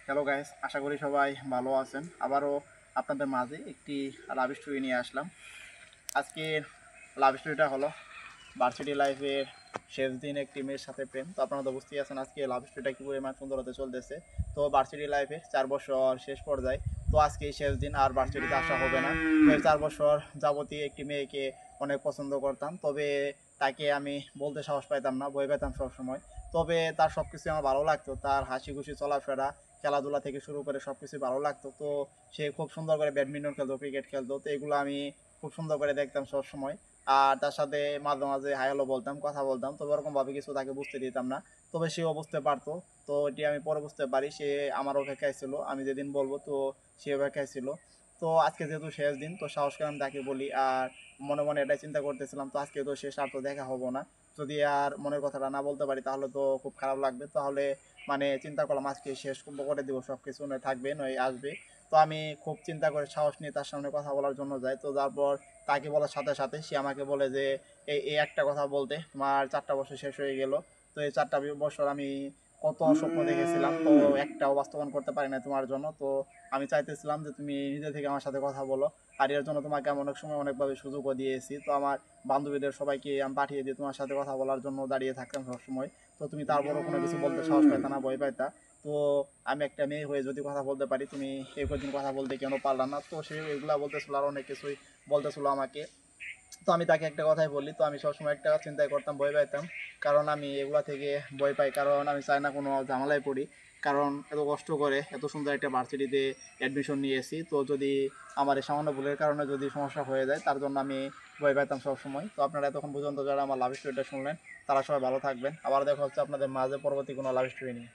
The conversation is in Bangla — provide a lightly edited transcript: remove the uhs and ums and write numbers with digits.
হ্যালো গাইস, আশা করি সবাই ভালো আছেন। আবারও আপনাদের মাঝে একটি লাভ স্টোরি নিয়ে আসলাম। আজকের লাভ স্টোরিটা হলো ভার্সিটি লাইফের শেষ দিন একটি মেয়ের সাথে প্রেম। তো আপনারা তো বুঝতেই আছেন আজকে লাভ স্টোরিটা কী পরিমাণ সুন্দর হতে চলতেছে। তো ভার্সিটি লাইফের 4 বছর শেষ পর্যায়ে, তো আজকে এই শেষ দিন, আর ভার্সিটিতে আসা হবে না। তো এই 4 বছর যাবতীয় একটি মেয়েকে অনেক পছন্দ করতাম, তবে তাকে আমি বলতে সাহস পাইতাম না, ভয় পেতাম সবসময়। তবে তার সব কিছু আমার ভালো লাগতো, তার হাসি খুশি চলাফেরা, খেলাধুলা থেকে শুরু করে সব কিছুই ভালো লাগতো। তো সে খুব সুন্দর করে ব্যাডমিন্টন খেলতো, ক্রিকেট খেলতো, তো এগুলো আমি খুব সুন্দর করে দেখতাম সব সময়। আর তার সাথে মাঝে মাঝে হাই হ্যালো বলতাম, কথা বলতাম, তবে ওরকমভাবে কিছু তাকে বুঝতে দিতাম না। তবে সেও বুঝতে পারতো। তো এটি আমি পরে বুঝতে পারি, সে আমার অপেক্ষায় ছিল, আমি যেদিন বলবো তো সে অপেক্ষায় ছিল। তো আজকে যেহেতু শেষ দিন, তো সাহস করে আমি তাকে বলি। আর মনে মনে এটাই চিন্তা করতেছিলাম, তো আজকে তো শেষ, আর তো দেখা হবো না। যদি আর মনের কথাটা না বলতে পারি তাহলে তো খুব খারাপ লাগবে। তাহলে মানে চিন্তা করলাম আজকে শেষ করে দেবো সব কিছু, নয় থাকবে নয় আসবে। তো আমি খুব চিন্তা করে সাহস নিয়ে তার সামনে কথা বলার জন্য যাই। তো তারপর তাকে বলার সাথে সাথে সে আমাকে বলে যে এই একটা কথা বলতে তোমার 4টা বছর শেষ হয়ে গেল। তো এই 4টা বছর আমি কত স্বপ্ন দেখেছিলাম, তো একটাও বাস্তবায়ন করতে পারি না তোমার জন্য। তো আমি চাইতেছিলাম যে তুমি নিজে থেকে আমার সাথে কথা বলো। আর এর জন্য তোমাকে আমি অনেক সময় অনেকভাবে সুযোগও দিয়েছি। তো আমার বান্ধবীদের সবাইকে আমি পাঠিয়ে দিয়ে তোমার সাথে কথা বলার জন্য দাঁড়িয়ে থাকতাম সবসময়। তো তুমি তারপরও কোনো কিছু বলতে সাহস পাইতা না, ভয় পাইতা। তো আমি একটা মেয়ে হয়ে যদি কথা বলতে পারি, তুমি এই কদিন কথা বলতে কেন পারলাম না? তো সে এগুলা বলতেছিল, আর অনেক কিছুই বলতেছিল আমাকে। তো আমি তাকে একটা কথাই বলি, তো আমি সবসময় একটা চিন্তাই করতাম, ভয় পাইতাম। কারণ আমি এগুলা থেকে ভয় পাই, কারণ আমি চাই না কোনো ঝামেলায় পড়ি। কারণ এত কষ্ট করে এত সুন্দর একটা ভার্সিটিতে অ্যাডমিশন নিয়েছি, তো যদি আমার এই সামান্য ভুলের কারণে যদি সমস্যা হয়ে যায়, তার জন্য আমি ভয় পাইতাম সবসময়। তো আপনারা এতক্ষণ পর্যন্ত যারা আমার লাভ স্টোরিটা শুনলেন, তারা সবাই ভালো থাকবেন। আবার দেখা হচ্ছে আপনাদের মাঝে পরবর্তী কোনো লাভ স্টোরি নিয়ে।